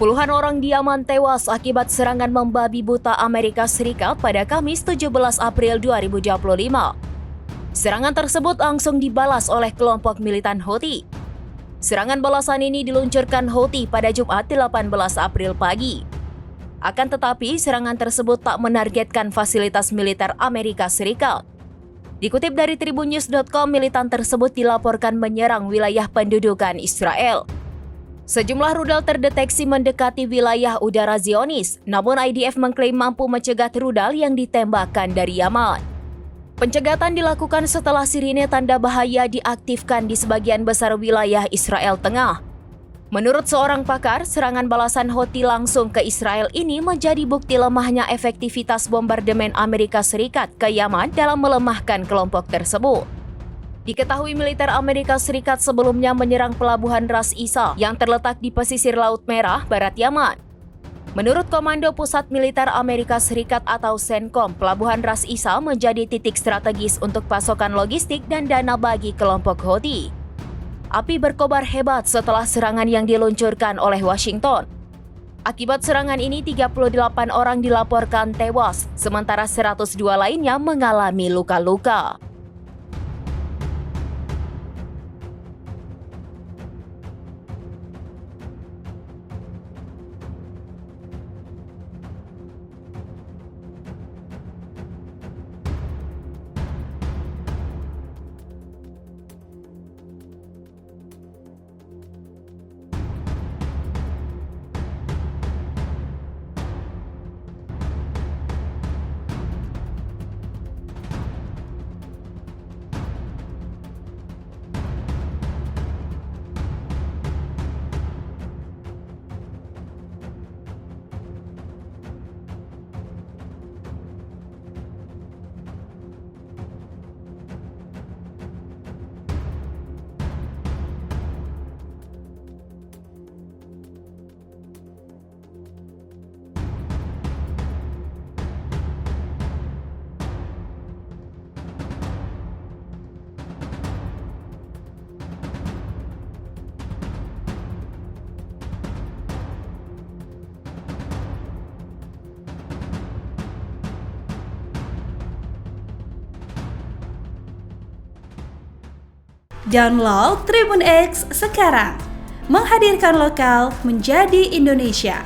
Puluhan orang di Yaman tewas akibat serangan membabi buta Amerika Serikat pada Kamis 17 April 2025. Serangan tersebut langsung dibalas oleh kelompok militan Houthi. Serangan balasan ini diluncurkan Houthi pada Jumat 18 April pagi. Akan tetapi, serangan tersebut tak menargetkan fasilitas militer Amerika Serikat. Dikutip dari tribunnews.com, militan tersebut dilaporkan menyerang wilayah pendudukan Israel. Sejumlah rudal terdeteksi mendekati wilayah udara Zionis, namun IDF mengklaim mampu mencegat rudal yang ditembakkan dari Yaman. Pencegatan dilakukan setelah sirine tanda bahaya diaktifkan di sebagian besar wilayah Israel Tengah. Menurut seorang pakar, serangan balasan Houthi langsung ke Israel ini menjadi bukti lemahnya efektivitas bombardemen Amerika Serikat ke Yaman dalam melemahkan kelompok tersebut. Diketahui militer Amerika Serikat sebelumnya menyerang pelabuhan Ras Isa yang terletak di pesisir Laut Merah, barat Yaman. Menurut Komando Pusat Militer Amerika Serikat atau CENTCOM, pelabuhan Ras Isa menjadi titik strategis untuk pasokan logistik dan dana bagi kelompok Houthi. Api berkobar hebat setelah serangan yang diluncurkan oleh Washington. Akibat serangan ini, 38 orang dilaporkan tewas, sementara 102 lainnya mengalami luka-luka. Download Tribun X sekarang, menghadirkan lokal menjadi Indonesia.